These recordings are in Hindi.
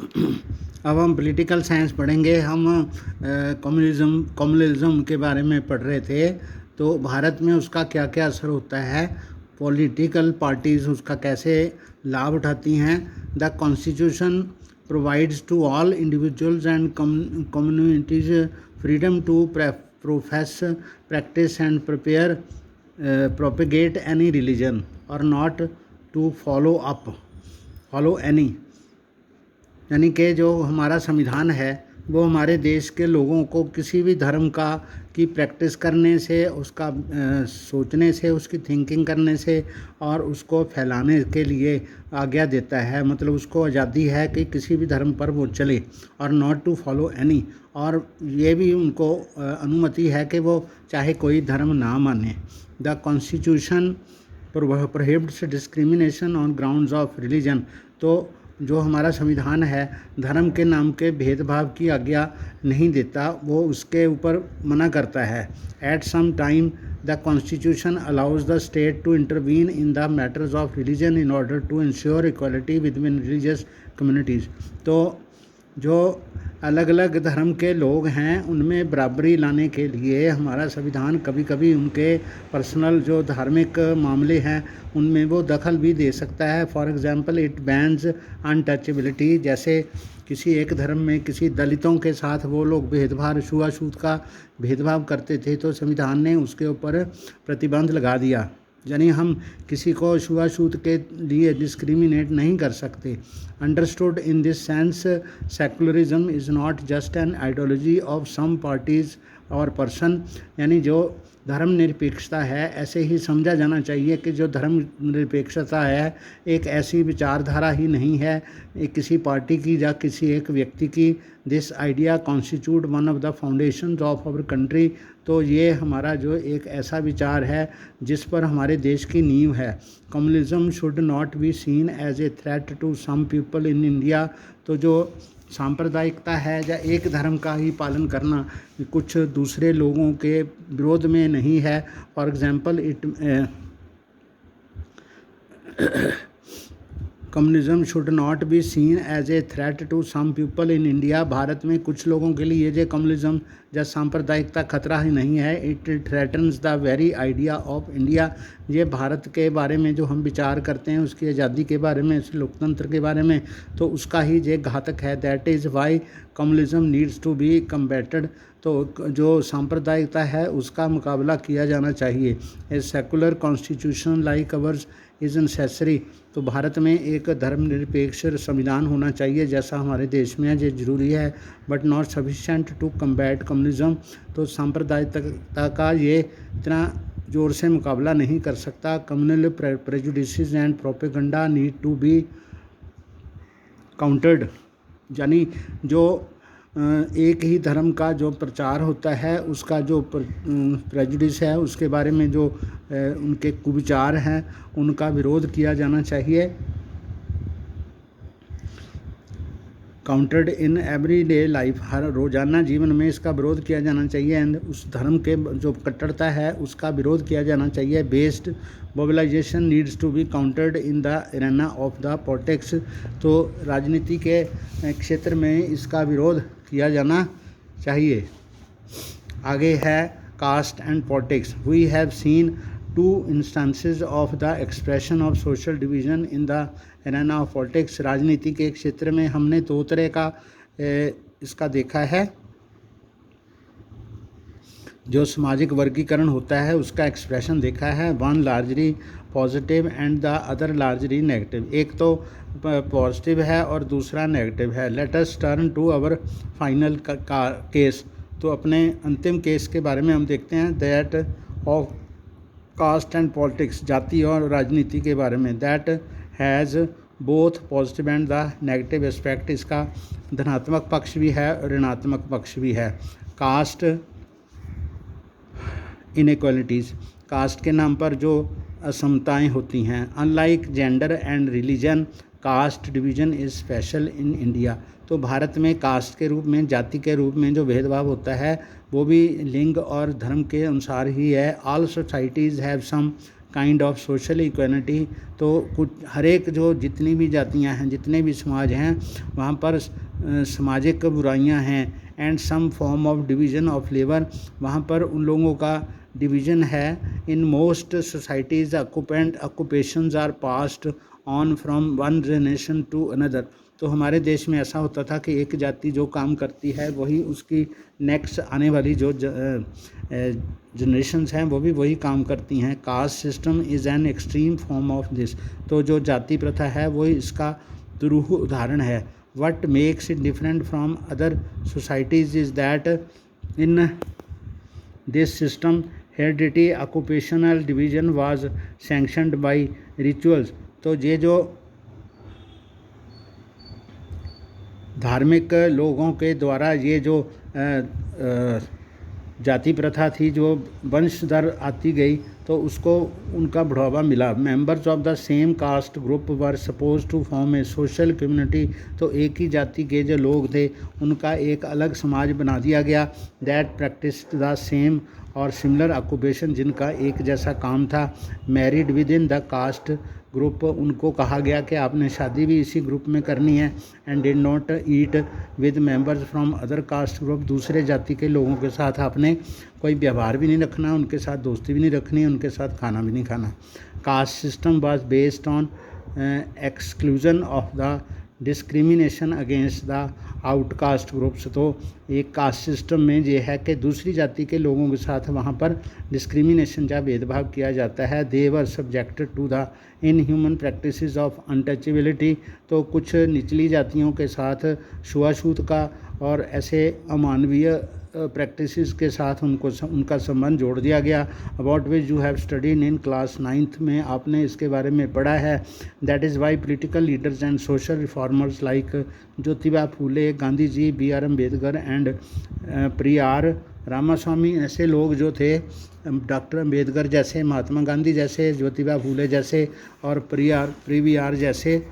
अब हम पॉलिटिकल साइंस पढ़ेंगे। हम कम्युनलिज्म के बारे में पढ़ रहे थे। तो भारत में उसका क्या क्या असर होता है, पॉलिटिकल पार्टीज़ उसका कैसे लाभ उठाती हैं। The constitution provides to all individuals and communities freedom to profess, practice and propagate any religion और नॉट टू फॉलो एनी। यानी कि जो हमारा संविधान है वो हमारे देश के लोगों को किसी भी धर्म की प्रैक्टिस करने से, उसका सोचने से, उसकी थिंकिंग करने से और उसको फैलाने के लिए आज्ञा देता है। मतलब उसको आज़ादी है कि किसी भी धर्म पर वो चले, और नॉट टू फॉलो एनी, और ये भी उनको अनुमति है कि वो चाहे कोई धर्म ना माने। The constitution prohibits discrimination on grounds of religion. तो जो हमारा संविधान है धर्म के नाम के भेदभाव की आज्ञा नहीं देता, वो उसके ऊपर मना करता है। At same time the constitution allows the state to intervene in the matters of religion in order to ensure equality within religious communities. तो जो अलग अलग धर्म के लोग हैं उनमें बराबरी लाने के लिए हमारा संविधान कभी कभी उनके पर्सनल जो धार्मिक मामले हैं उनमें वो दखल भी दे सकता है। For example it bans untouchability. जैसे किसी एक धर्म में किसी दलितों के साथ वो लोग भेदभाव, छुआछूत का भेदभाव करते थे, तो संविधान ने उसके ऊपर प्रतिबंध लगा दिया। यानी हम किसी को छुआछूत के लिए डिस्क्रिमिनेट नहीं कर सकते। Understood in this sense secularism is not just an ideology of some parties or person. यानी जो धर्मनिरपेक्षता है ऐसे ही समझा जाना चाहिए कि जो धर्मनिरपेक्षता है एक ऐसी विचारधारा ही नहीं है एक किसी पार्टी की या किसी एक व्यक्ति की। This idea constitute one of the foundations of our country. तो ये हमारा जो एक ऐसा विचार है जिस पर हमारे देश की नींव है। Communalism should not be seen as a threat to some people in India. तो जो सांप्रदायिकता है या एक धर्म का ही पालन करना कुछ दूसरे लोगों के विरोध में नहीं है। For example communism should not be seen as a threat to some people in India. भारत में कुछ लोगों के लिए जो कम्युनिज्म या सांप्रदायिकता खतरा ही नहीं है। It threatens the very idea of India. ये भारत के बारे में जो हम विचार करते हैं उसकी आज़ादी के बारे में, उस लोकतंत्र के बारे में, तो उसका ही ये घातक है। That is why communism needs to be combated. तो जो सांप्रदायिकता है उसका मुकाबला किया जाना चाहिए। A secular constitution like ours is necessary. तो भारत में एक धर्मनिरपेक्ष संविधान होना चाहिए जैसा हमारे देश में है, ये ज़रूरी है, but not sufficient to combat communism. तो सांप्रदायिकता का ये इतना ज़ोर से मुकाबला नहीं कर सकता। Communal prejudices and propaganda need to be countered. यानी जो एक ही धर्म का जो प्रचार होता है उसका जो प्रेजुडिस है उसके बारे में जो उनके कुविचार हैं उनका विरोध किया जाना चाहिए। Countered in everyday life. हर रोज़ाना जीवन में इसका विरोध किया जाना चाहिए। एंड उस धर्म के जो कट्टरता है उसका विरोध किया जाना चाहिए। Based mobilization needs to be countered in the arena of the politics. तो राजनीति के क्षेत्र में इसका विरोध किया जाना चाहिए। आगे है caste and politics. We have seen two instances of the expression of social division in the arena of politics. राजनीति के क्षेत्र में हमने दो तरह का इसका देखा है। जो सामाजिक वर्गीकरण होता है उसका एक्सप्रेशन देखा है। One largely positive and the other largely negative. एक तो पॉजिटिव है और दूसरा नेगेटिव है। Let us turn to our final case. तो अपने अंतिम केस के बारे में हम देखते हैं। That of caste and politics, जाति और राजनीति के बारे में। That has both positive and the negative aspect. इसका धनात्मक पक्ष भी है और ऋणात्मक पक्ष भी है। Cast inequalities. कास्ट के नाम पर जो असमताएं होती हैं। Unlike gender and religion caste division is special in India. तो भारत में कास्ट के रूप में, जाति के रूप में जो भेदभाव होता है वो भी लिंग और धर्म के अनुसार ही है। All societies have some kind of social equality. तो कुछ हर एक जो जितनी भी जातियां हैं, जितने भी समाज हैं, वहाँ पर सामाजिक बुराइयां हैं। And some form of division of labour, वहाँ पर उन लोगों का डिवीज़न है। In most societies occupations are passed on from one generation to another. तो हमारे देश में ऐसा होता था कि एक जाति जो काम करती है वही उसकी नेक्स्ट आने वाली जो जनरेशन्स हैं वो भी वही काम करती हैं। Cast system is an extreme form of this. तो जो जाति प्रथा है वही इसका दुरूह उदाहरण है। What makes it different from other societies is that in this system heredity occupational division was sanctioned by rituals. तो ये जो धार्मिक लोगों के द्वारा ये जो जाति प्रथा थी जो वंशधर आती गई, तो उसको उनका बढ़ावा मिला। Members of the same caste group were suppose to form a social community. तो एक ही जाति के जो लोग थे उनका एक अलग समाज बना दिया गया। दैट प्रैक्टिस द सेम और सिमिलर ऑक्यूपेशन, जिनका एक जैसा काम था। Married with in the caste group, उनको कहा गया कि आपने शादी भी इसी ग्रुप में करनी है। And did not eat with members from other caste group, दूसरे जाति के लोगों के साथ आपने कोई व्यवहार भी नहीं रखना, उनके साथ दोस्ती भी नहीं रखनी, उनके साथ खाना भी नहीं खाना। Caste system was based on exclusion of the discrimination against the outcast groups. तो एक कास्ट सिस्टम में ये है कि दूसरी जाति के लोगों के साथ वहाँ पर डिस्क्रिमिनेशन या भेदभाव किया जाता है। They were subjected to the inhuman practices of untouchability. तो कुछ निचली जातियों के साथ छुआछूत का और ऐसे अमानवीय प्रैक्टिसेस के साथ उनका संबंध जोड़ दिया गया। About which you have studied in class 9th में आपने इसके बारे में पढ़ा है। That is why political leaders and social reformers like Jyotiba Phule, Gandhi ji, B.R. Ambedkar and Periyar Ramaswamy, ऐसे लोग जो थे, डॉक्टर अम्बेडकर जैसे, महात्मा गांधी जैसे, ज्योतिबा फूले जैसे और परियार जैसे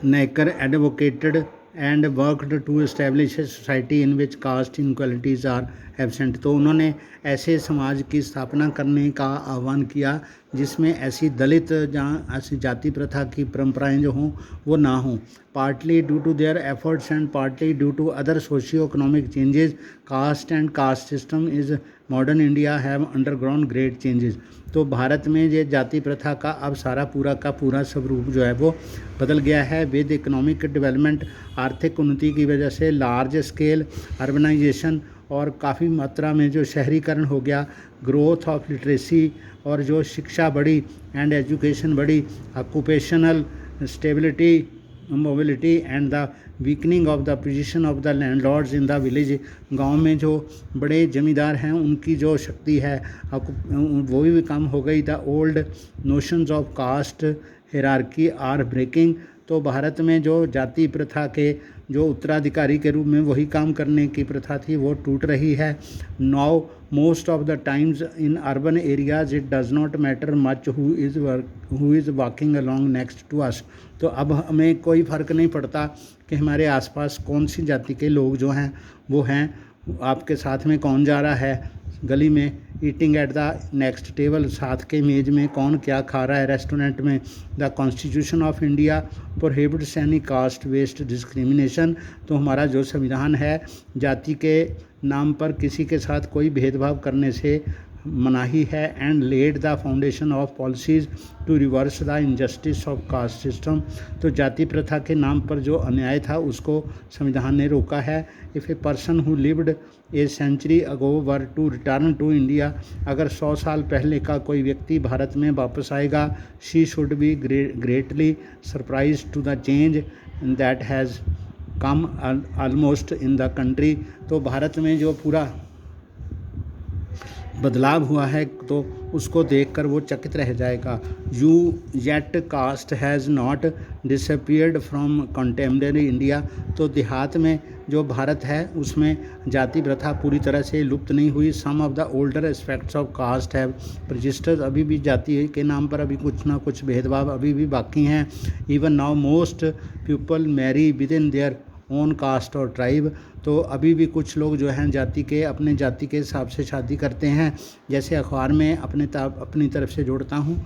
Naker advocated and worked to establish a society in which caste inequalities are absent। तो उन्होंने ऐसे समाज की स्थापना करने का आह्वान किया जिसमें ऐसी दलित जहाँ ऐसी जाति प्रथा की परंपराएं जो हों वो ना हों। Partly due to their efforts and partly due to other socio economic changes, caste and caste system is modern India have undergone great changes. तो भारत में ये जाति प्रथा का अब सारा पूरा का पूरा स्वरूप जो है वो बदल गया है। विद इकोनॉमिक डेवलपमेंट, आर्थिक उन्नति की वजह से, लार्ज स्केल अर्बनाइजेशन और काफ़ी मात्रा में जो शहरीकरण हो गया, ग्रोथ ऑफ लिटरेसी और जो शिक्षा बढ़ी एंड एजुकेशन बढ़ी, occupational stability, mobility and the weakening of the position of the landlords in the village. गांव में जो बड़े जमींदार हैं उनकी जो शक्ति है वो भी कम हो गई। The old notions of caste hierarchy are breaking. तो भारत में जो जाति प्रथा के जो उत्तराधिकारी के रूप में वही काम करने की प्रथा थी वो टूट रही है। Now most of the times in urban areas it does not matter much who is walking along next to us. तो अब हमें कोई फ़र्क नहीं पड़ता कि हमारे आसपास कौन सी जाति के लोग जो हैं वो हैं, आपके साथ में कौन जा रहा है गली में, eating at the next table, साथ के मेज में कौन क्या खा रहा है रेस्टोरेंट में। The constitution of India prohibits any caste based discrimination. तो हमारा जो संविधान है जाति के नाम पर किसी के साथ कोई भेदभाव करने से मनाही है। And laid the foundation of policies to reverse the injustice of caste system. तो जाति प्रथा के नाम पर जो अन्याय था उसको संविधान ने रोका है। If a person who lived a century ago were to return to India, अगर 100 साल पहले का कोई व्यक्ति भारत में वापस आएगा, she should be greatly surprise to the change that has come almost in the country. तो भारत में जो पूरा बदलाव हुआ है तो उसको देखकर वो चकित रह जाएगा। You yet caste has not disappeared from contemporary India. तो देहात में जो भारत है उसमें जाति प्रथा पूरी तरह से लुप्त नहीं हुई। Some of the older aspects of caste have persisted, अभी भी जाति के नाम पर अभी कुछ ना कुछ भेदभाव अभी भी बाकी हैं। Even now most people marry within their own caste और ट्राइब, तो अभी भी कुछ लोग जो हैं जाति के अपने जाति के हिसाब से शादी करते हैं। जैसे अखबार में अपनी तरफ से जोड़ता हूँ,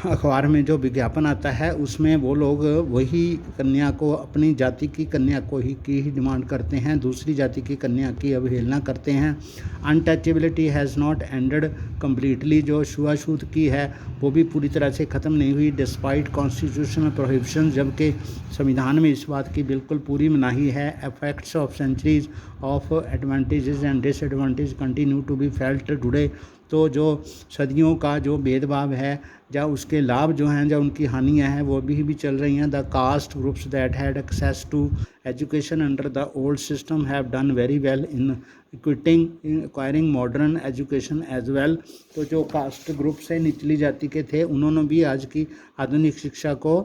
अखबार में जो विज्ञापन आता है उसमें वो लोग वही कन्या को, अपनी जाति की कन्या को की ही डिमांड करते हैं, दूसरी जाति की कन्या की अवहेलना करते हैं। Untouchability has not ended completely, जो छुआछूत की है वो भी पूरी तरह से ख़त्म नहीं हुई। डिस्पाइट कॉन्स्टिट्यूशनल प्रोहिबिशन, जबकि संविधान में इस बात की बिल्कुल पूरी मनाही है। Effects of centuries of advantages and disadvantage continue to be felt today, तो जो सदियों का जो भेदभाव है या उसके लाभ जो हैं या उनकी हानियां हैं वो भी चल रही हैं। The caste groups that had access to education under the old system have done very well in acquiring modern education as well, तो जो कास्ट ग्रुप से निचली जाति के थे उन्होंने भी आज की आधुनिक शिक्षा को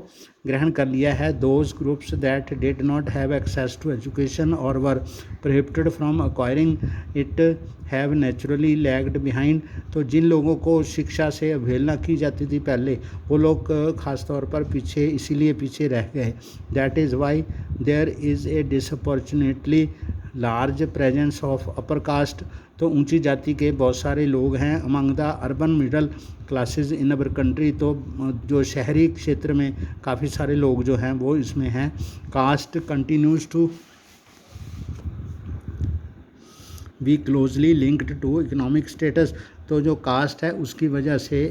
ग्रहण कर लिया है। Those groups that did not have access to education और were prohibited from acquiring it have naturally lagged behind, तो जिन लोगों को शिक्षा से अवहेलना की जाती थी पहले, वो लोग ख़ास तौर पर पीछे इसीलिए पीछे रह गए। That is why there is a disproportionately large presence of upper caste, तो ऊंची जाति के बहुत सारे लोग हैं among the urban middle classes in our country, तो जो शहरी क्षेत्र में काफ़ी सारे लोग जो हैं वो इसमें हैं। Caste continues to be closely linked to economic status, तो जो कास्ट है उसकी वजह से